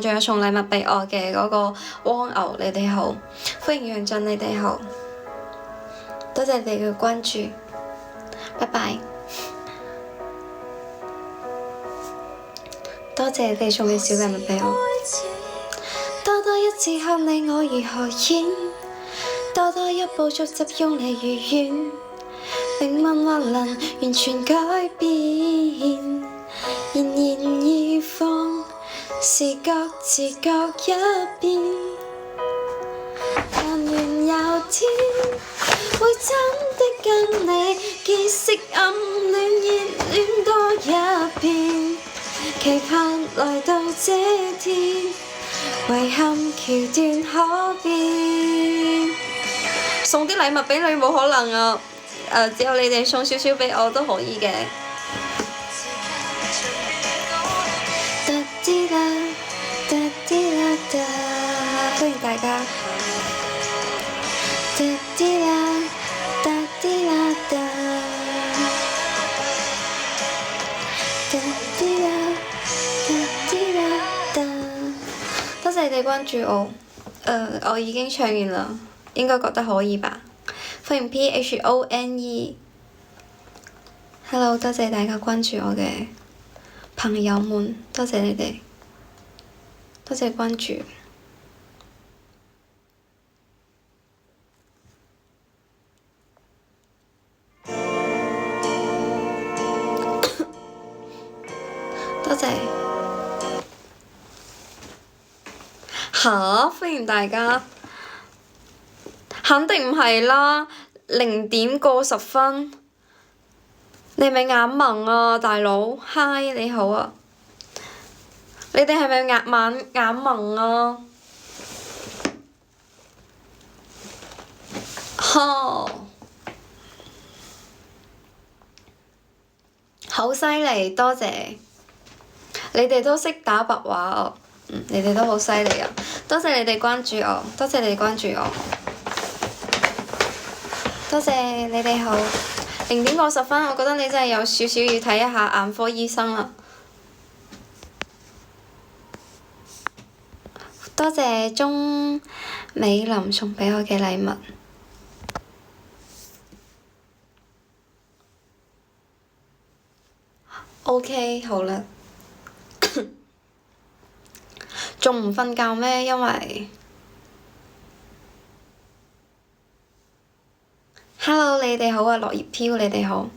仲有送禮物俾我嘅嗰個蝸牛，你哋好，歡迎楊俊，你哋好，多謝你哋嘅關注，拜拜，多謝你哋送嘅小禮物俾我。多多一次看你我如何演，多多一步逐集用你如願，命運或能完全改變，然而放是各自各一邊，但願有天會真的跟你結識暗戀，熱戀多一遍，期盼來到這天，遺憾橋段可變。送啲禮物俾你冇可能啊！只有你哋送少少俾我都可以嘅。歡迎大家。多謝你哋關注我。我已經唱完啦，應該覺得可以吧？歡迎 PHONE。Hello， 多謝大家關注我嘅朋友們，多謝你哋，多謝關注。多謝。嚇！歡迎大家。肯定唔係啦，0點過10分。你係咪眼盲啊，大佬？嗨，你好啊。你哋係咪眼盲啊？呵，好犀利，多謝。你哋都識打白話哦。你哋都好犀利啊！多謝你哋關注我，多謝你哋關注我。多謝你哋好。0點過10分，我覺得你真係有少少要睇一下眼科醫生啦。多謝鍾美琳送畀我嘅禮物。OK， 好啦。仲唔瞓覺咩？因為 Hello， 你哋好啊，落葉飄，你哋好。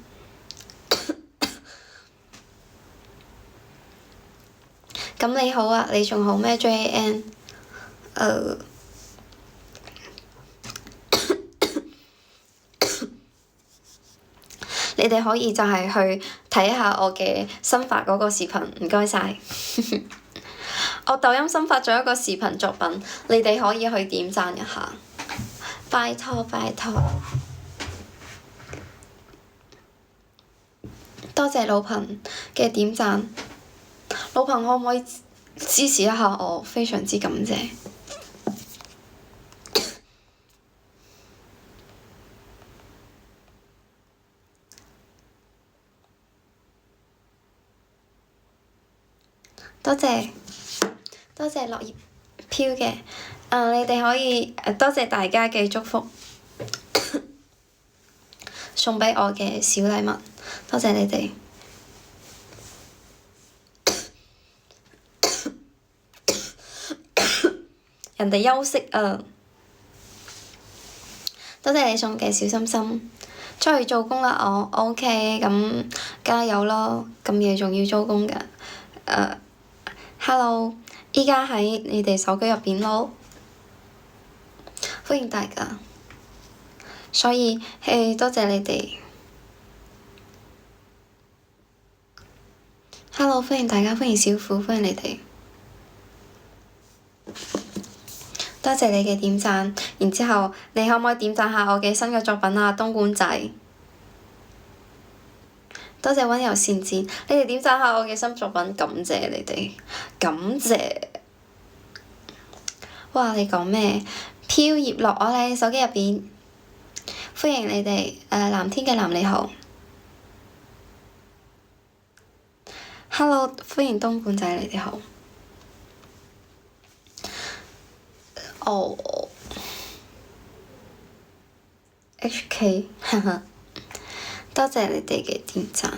咁你好啊，你仲好咩 JN？你哋可以就係去睇下我嘅新發嗰個視頻，唔該晒。我抖音新發咗一個視頻作品，你哋可以去點讚一下，拜託拜託。多謝老彭嘅點讚，老彭可唔可以支持一下我？非常之感謝。多謝。多謝落葉飄嘅，你哋可以多謝大家嘅祝福，送畀我嘅小禮物，多謝你哋。人哋休息啊！多謝你送嘅小心心，出去做工啦我 OK， 咁加油咯！咁夜仲要做工㗎，Hello。依家喺你哋手機入邊咯，歡迎大家，所以多謝你哋。Hello， 歡迎大家，歡迎小虎，歡迎你哋，多謝你嘅點讚。然之後，你可唔可以點讚下我嘅新嘅作品啊？東莞仔，多謝溫柔善戰，你哋點讚下我嘅新作品，感謝你哋，感謝。哇！你講咩？飄葉落我喺手機入邊，歡迎你哋。藍天嘅藍你好 ，Hello， 歡迎東莞仔，你哋好。哦，HK，哈哈，多謝你哋嘅點讚。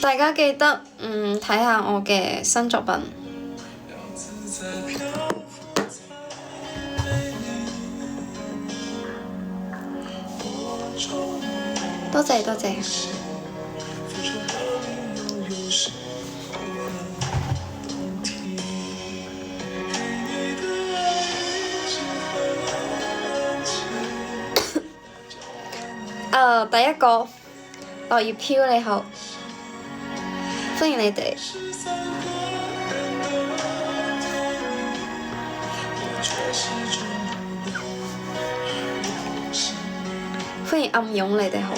大家記得睇下我嘅新作品。多謝多謝。第一個落葉飄你好，歡迎你哋。歡迎暗湧，你哋好。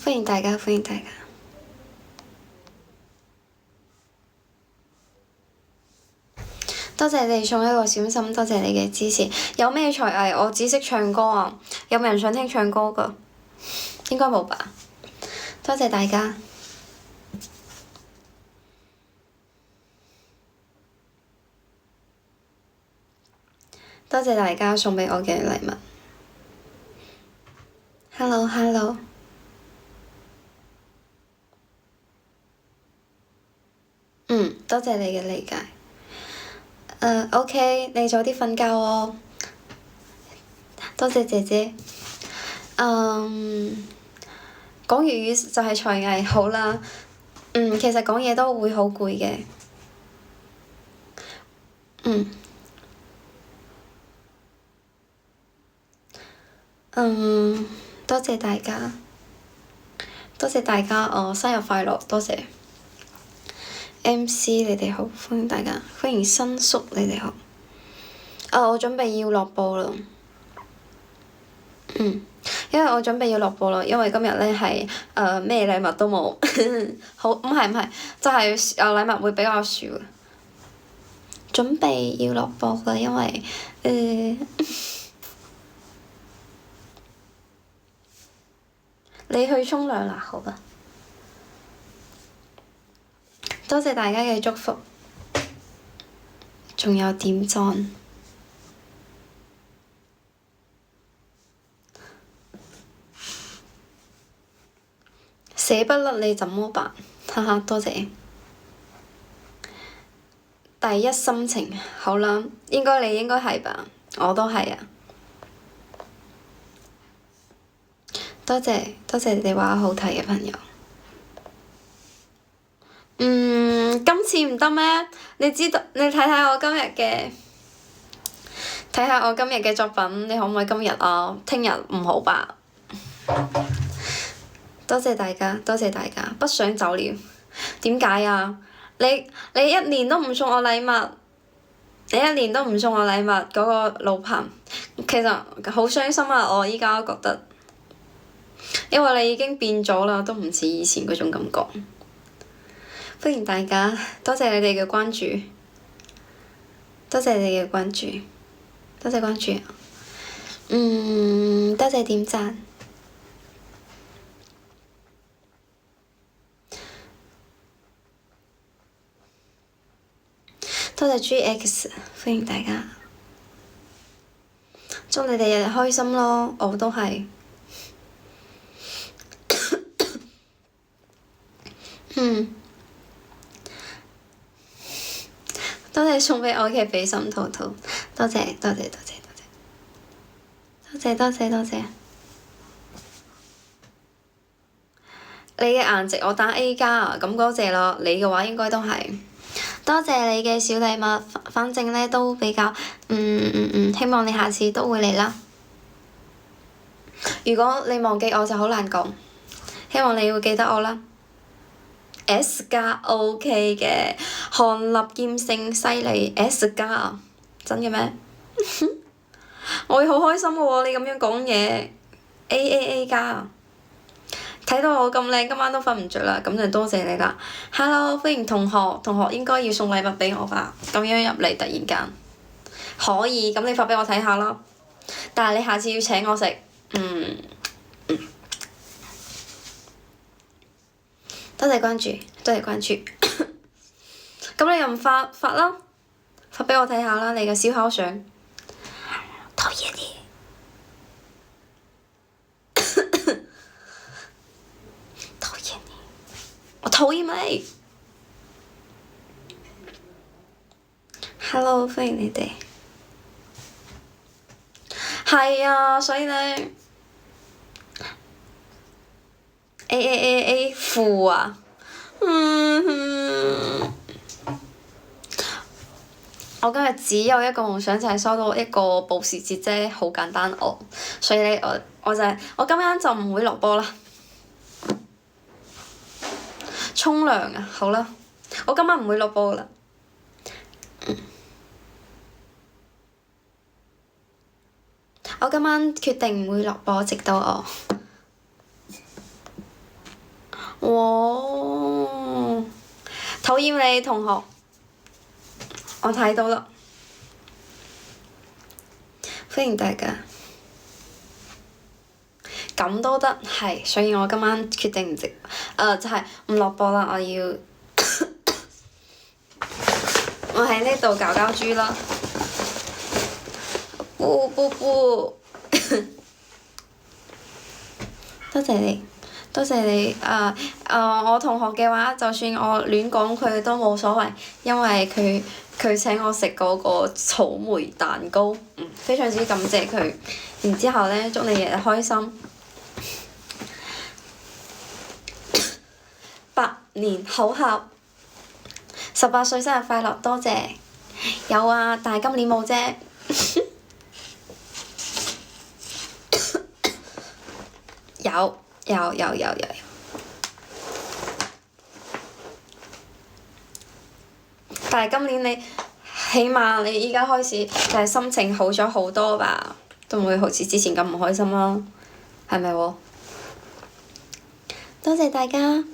歡迎大家，歡迎大家。多謝你哋送一個小心，多謝你嘅支持。有咩才藝？我只識唱歌啊！有冇人想聽唱歌㗎？應該冇吧。多謝大家。多謝大家送畀我嘅禮物。Hello。多謝你嘅理解。OK， 你早啲瞓覺喎。多謝姐姐。講粵語就係才藝，好啦。其實講嘢都會好攰嘅。多謝大家，多謝大家，生日快樂，多謝。MC 你哋好，歡迎大家，歡迎新叔你哋好。我準備要落播啦。因為我準備要落播啦，因為今日咧係咩禮物都冇。好，唔係，就係禮物會比較少。準備要落播啦，因為你去沖涼啦，好吧。多謝大家嘅祝福，仲有點讚。捨不甩你怎麼辦？哈哈，多謝。第一心情，好啦，你應該係吧？我都係啊。多謝你哋話好睇嘅朋友。今次唔得咩？你睇下我今日嘅作品，你可唔可以今日啊？聽日唔好吧？多謝大家，不想走了。點解啊？你一年都唔送我禮物，嗰個老彭，其實好傷心啊！我依家覺得，因為你已經變咗啦，都唔似以前嗰種感覺。歡迎大家，多謝你哋嘅關注，多謝關注，多謝點讚。多謝 GX， 歡迎大家，祝你哋日日開心咯，我都係。多謝送畀我嘅比心兔兔，多謝。你嘅顏值我打 A 加啊，咁多謝咯。你嘅話應該都係。多謝你嘅小禮物，反正咧都比較，希望你下次都會嚟啦。如果你忘記我就好難講，希望你會記得我啦。S 加 OK 嘅，韓立劍聖犀利 S 加啊，真嘅咩？我會好開心嘅喎，你咁樣講嘢 A 加啊！睇到我咁靚，今晚都瞓唔着啦，咁就多謝你啦。Hello， 歡迎同學應該要送禮物畀我吧？咁樣入嚟突然間，可以，咁你發畀我睇下咯。但係你下次要請我食，多謝關注，多謝關注。咁你又唔發啦？發畀我睇下啦，你嘅燒烤相。討厭你。討厭你，我討厭你。Hello，歡迎你哋。係啊，所以咧 A 負啊，我今日只有一個夢想，就係收到一個保時捷啫，好簡單所以咧我今晚就唔會落播啦。沖涼啊，好啦，我今晚唔會落播啦。我今晚決定唔會落播，直到我。討厭你同學，我睇到啦。歡迎大家。咁都得，係，所以我今晚決定唔就係唔落播啦，我要我喺呢度搞豬啦。不，多謝你，多謝你。我同學嘅話，就算我亂講佢都冇所謂，因為佢請我食嗰個草莓蛋糕，非常之感謝佢。然之後咧，祝你日日開心，百年好合，18歲生日快樂，多謝。有啊，但係今年冇啫。有，但係今年你起碼你依家開始就係心情好咗好多吧，都唔會好似之前咁唔開心啦，係咪喎？多謝大家，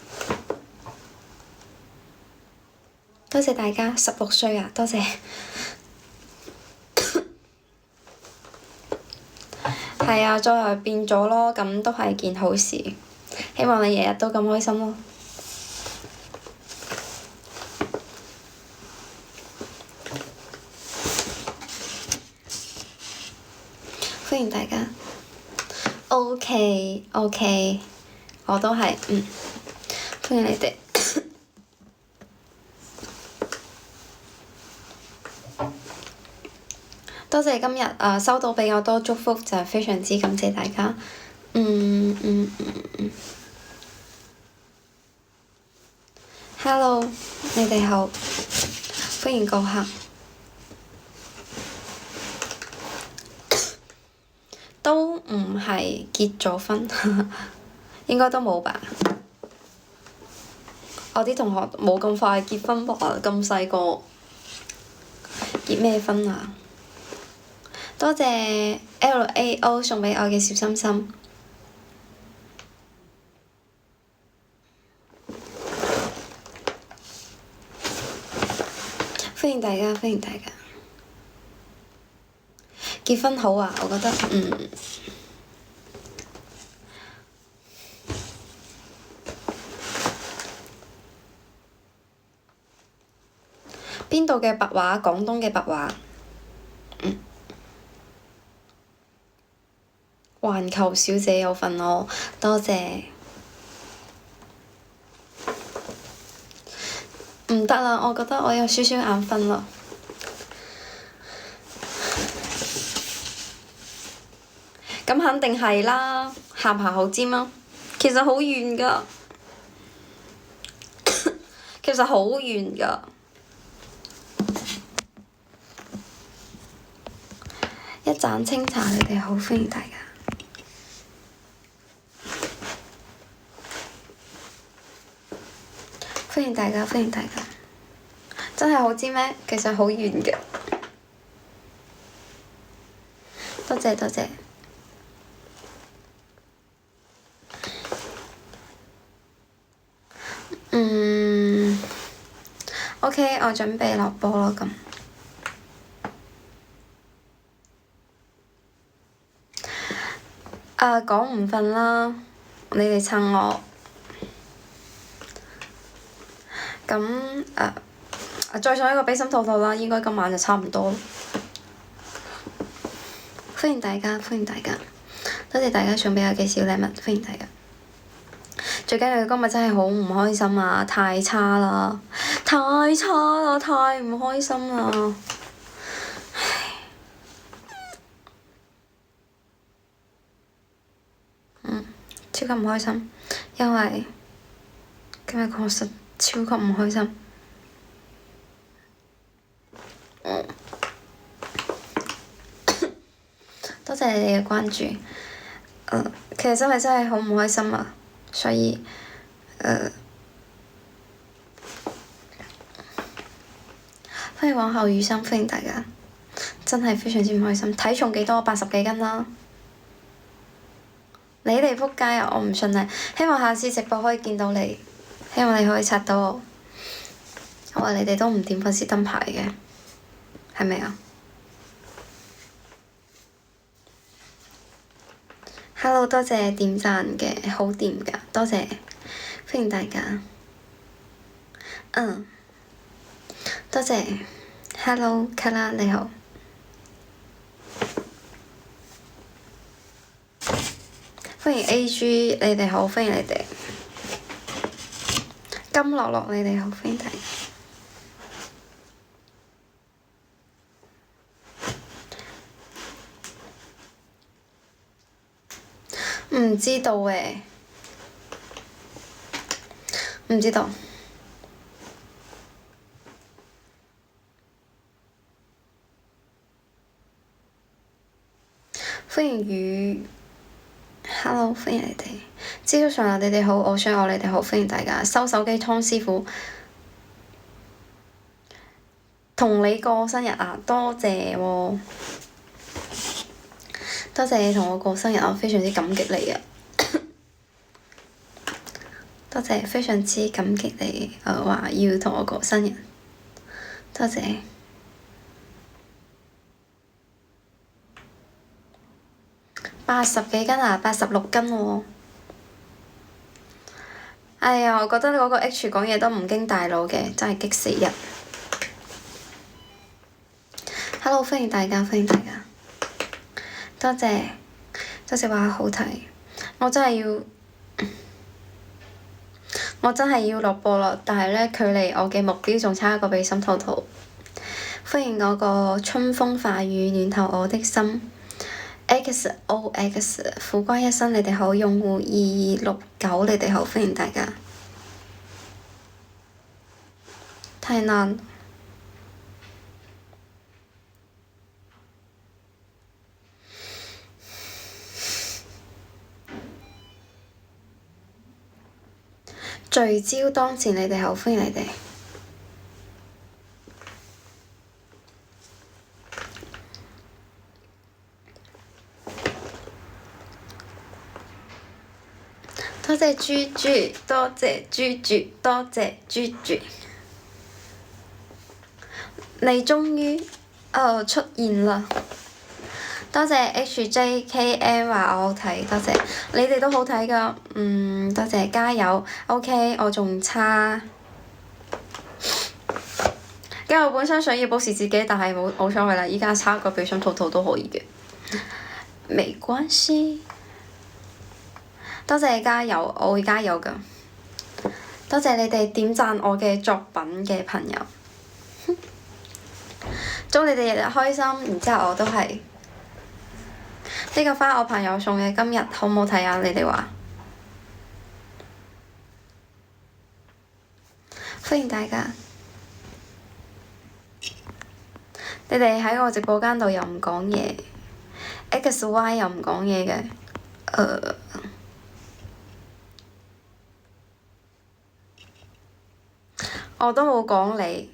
多謝大家，16歲啊，多謝。係啊，再來變咗咯，咁都係件好事。希望你日日都咁開心咯。歡迎大家。OK，我都係，歡迎你哋。多謝今日收到比較多祝福，就係非常之感謝大家。Hello，你哋好，歡迎過客。都唔係結咗婚，應該都冇吧？我啲同學冇咁快結婚吧？咁細個結咩婚啊？多謝 LAO 送畀我嘅小心心，歡迎大家，歡迎大家。結婚好啊，我覺得邊度嘅白話？廣東嘅白話。環球小姐有份喎，多謝。唔得啦，我覺得我有少少眼瞓啦。咁肯定係啦，下巴好尖啊，其實好遠㗎，其實好遠㗎。一盞清茶，你哋好，歡迎大家。歡迎大家，歡迎大家。真係好尖咩？其實好遠嘅。多謝多謝。OK，我準備落播咯咁。講唔瞓啦，你哋趁我。咁再送一個比心兔兔啦，應該今晚就差唔多。歡迎大家，歡迎大家，多謝大家送畀我嘅小禮物，歡迎大家。最緊要今日真係好唔開心啊！太差啦，太差啦，太唔開心啦！超級唔開心，因為今日確實超級唔開心。多謝你哋嘅關注。其實真係好唔開心啊，所以歡迎往後餘生，歡迎大家。真係非常之唔開心，體重幾多？80幾斤啦。你哋撲街啊！我唔信你。希望下次直播可以見到你，希望你可以刷到我。我話你哋都唔點粉絲燈牌嘅，係咪啊？Hello， 多謝點讚嘅，好掂㗎，多謝，歡迎大家。多謝。Hello， 卡拉你好。歡迎 AG， 你哋好，歡迎你哋。金樂樂，你哋好，歡迎大家。唔知道誒，唔知道。歡迎雨。Hello， 歡迎你哋。朝早上你哋好，我想我你哋好，歡迎大家。收手機湯師傅，同你過生日啊！多謝喎，多謝你同我過生日，我非常之感激你啊！多謝，非常之感激你話要同我過生日，多謝。80幾斤啊，86斤喎。哎呀，我覺得嗰個 H 講嘢都唔經大腦嘅，真係激死人。Hello， 歡迎大家，歡迎大家。多謝，多謝話好睇。我真係要落播啦，但係咧，距離我嘅目標仲差一個比心兔兔。歡迎我個春風化雨暖透我的心。XOX 苦瓜一生，你哋好，用戶2269，你哋好，歡迎大家。太難。聚焦當前，你哋好，歡迎你哋。多謝豬豬，多謝豬豬，多謝豬豬。你終於出現啦！多謝 HJKM 話我好睇，多謝你哋都好睇㗎，多謝加油。OK， 我仲差，因為我本身想要保持自己，但係冇所謂啦。依家差個比心兔兔都可以嘅，沒關係。多謝你加油，我會加油㗎。多謝你哋點讚我嘅作品嘅朋友，祝你哋日日開心。然之後我都係呢個花我朋友送嘅，今日好唔好睇啊？你哋話？歡迎大家。你哋喺我直播間度又唔講嘢 ，XY 又唔講嘢嘅，我都冇講你。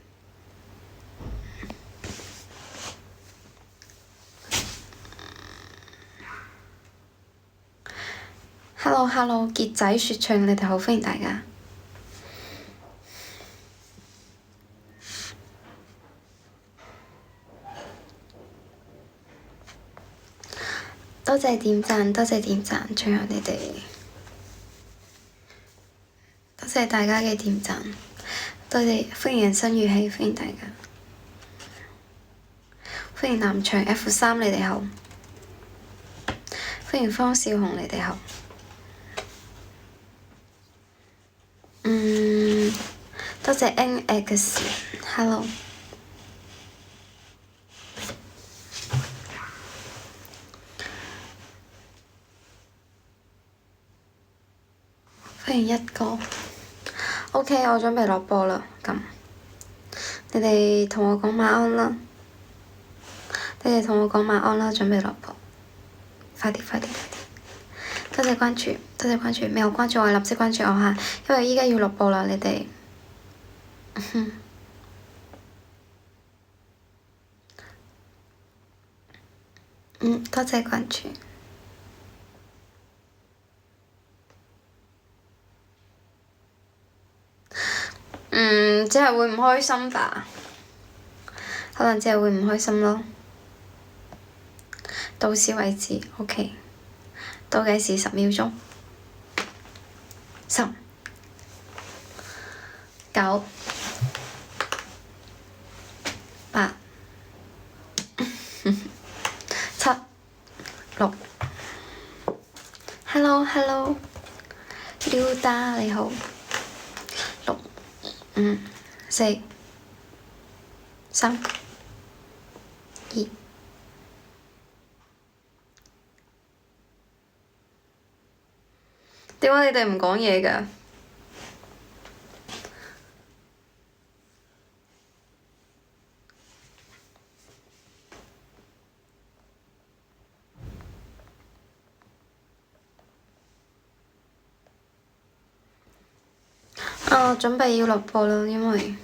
Hello， 傑仔説唱，你哋好，歡迎大家。多謝點讚，多謝點讚，仲有你哋，多謝大家嘅點讚。多謝，歡迎人生如戲，歡迎大家，歡迎南翔 F3，你哋好，歡迎方少紅，你哋好。多謝 NX，Hello。歡迎一哥，OK，我準備落播啦，咁你哋同我講晚安啦，你哋同我講晚安啦，準備落播，快啲，快啲，快啲！多謝關注，多謝關注，未有關注我立即關注我下，因為依家要落播啦，你哋，多謝關注。只係會唔開心吧，可能只係會唔開心咯。到此為止，OK。倒計時10秒鐘，10、9、8、7、6。Hello，溜達你好。6、5、4、3、2。點解你哋唔講嘢㗎？準備要落播啦，因為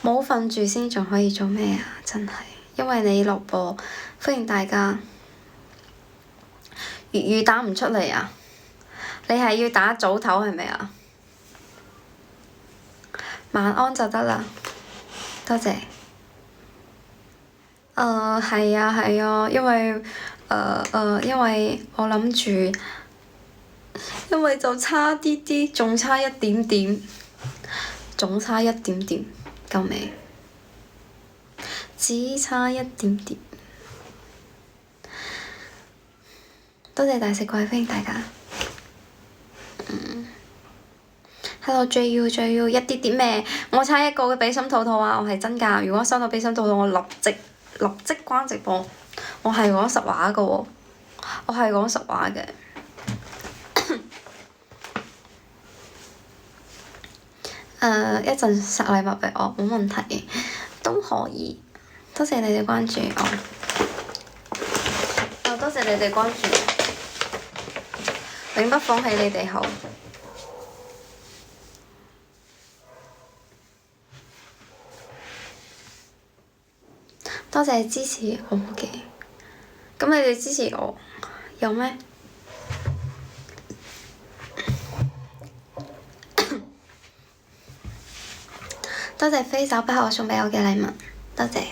冇瞓住先，仲可以做咩啊？真係，因為你落播，歡迎大家。粵語打唔出嚟啊？你係要打早唞係咪啊？晚安就得啦，多謝。係啊，因為因為我諗住，因為就差啲啲，仲差一點點，仲差一點點，夠未？只差一點點。多謝大食怪，歡迎大家。Hello JU，一啲啲咩？我差一個嘅比心兔兔啊！我係真㗎，如果收到比心兔兔，我立即關直播。我係講實話㗎喎，我係講實話嘅。一陣塞禮物俾我，冇問題，都可以。多謝你哋關注我。多謝你哋關注，永不放棄你哋好。多謝支持我嘅，咁你哋支持我有咩？多謝飛手不可送畀我嘅禮物，多謝。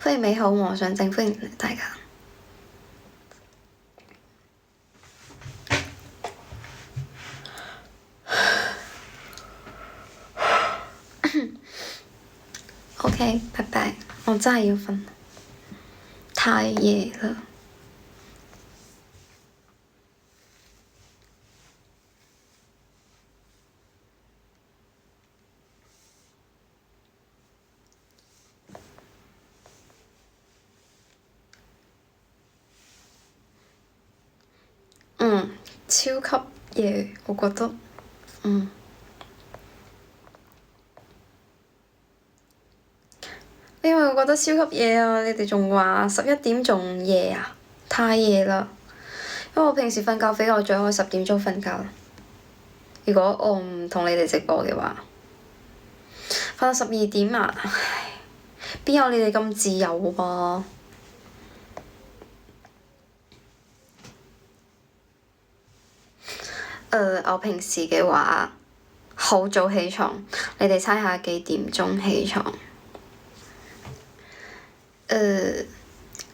歡迎美好和尚正，歡迎大家。OK，拜拜，我真係要瞓，太夜啦。超級夜，我覺得，因為我覺得超級夜啊！你哋仲話11點仲夜啊？太夜啦！因為我平時瞓覺比較早，我10點鐘瞓覺。如果我唔同你哋直播嘅話，瞓到12點啊！唉，邊有你哋咁自由噃？我平時嘅話，學好早起床，你哋猜下幾點鐘起床？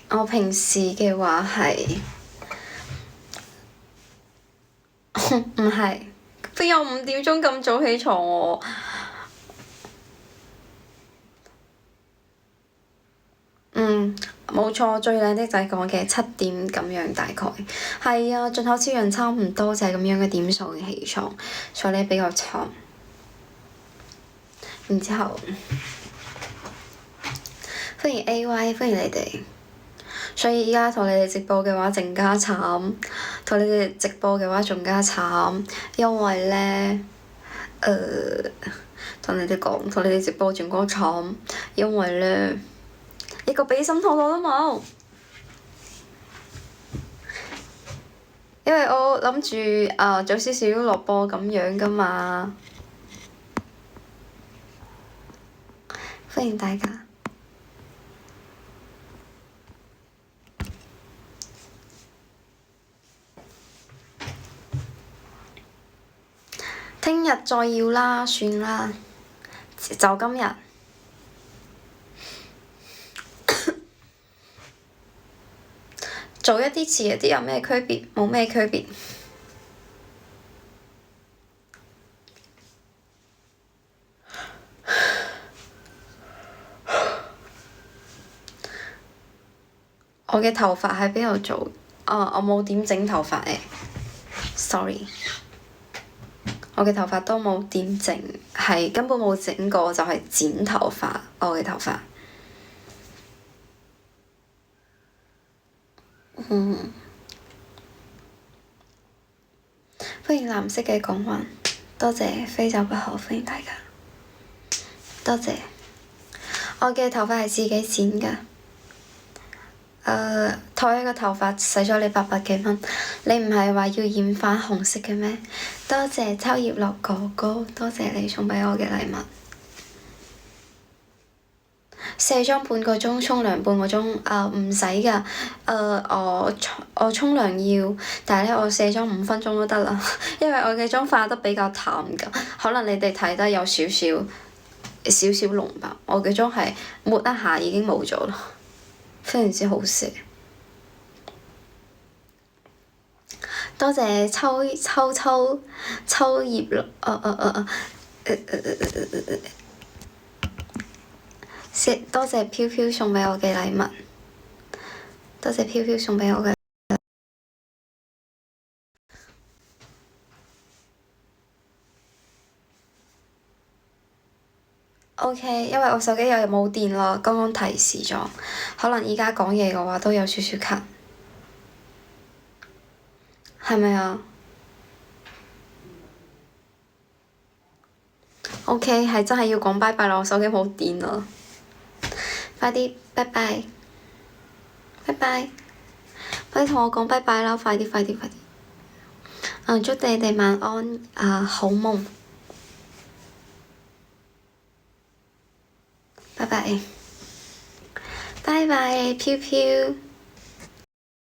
我平時嘅話係唔係，邊有5點鐘咁早起床喎？冇錯，最靚的就係講嘅7點咁樣大概。係啊，進口超人差唔多就係咁樣嘅點數嘅起床，所以你比較慘。然之後，歡迎 AY，歡迎你哋。所以依家同你哋直播嘅話，更加慘；同你哋直播嘅話，仲加慘，因為咧，同你哋講，同你哋直播仲加慘，因為咧，一個俾心痛我都冇。因為我諗住早少少落播咁樣噶嘛，歡迎大家。聽日再要啦，算啦，就今日。早一啲遲一啲有咩區別？冇咩區別。我嘅頭髮喺邊度做？我冇點整頭髮誒，sorry。我嘅頭髮都冇點整，係根本冇整過，就係剪頭髮。我嘅頭髮。歡迎藍色嘅港灣，多謝非走不可，歡迎大家，多謝。我嘅頭髮係自己剪㗎。台一個頭髮使咗你800幾蚊，你唔係話要染返紅色嘅咩？多謝秋葉落哥哥，多謝你送畀我嘅禮物。卸妝半個鐘，沖涼半個鐘，唔使㗎。我沖涼要，但係咧我卸妝5分鐘都得啦，因為我嘅妝化得比較淡㗎，可能你哋睇得有少少濃吧。我嘅妝係抹一下已經冇咗啦，非常之好卸。多謝秋葉落，多謝飄飄送畀我嘅禮物，多謝飄飄送畀我嘅。OK，因為我手機又冇電啦，剛剛提示咗，可能而家講嘢嘅話都有少少卡，係咪啊？OK，係真係要講拜拜啦，我手機冇電啦。快啲，拜拜，拜拜，快啲同我講拜拜啦！快啲，快啲，快啲。祝你哋晚安，好夢。拜拜，拜拜，飄飄。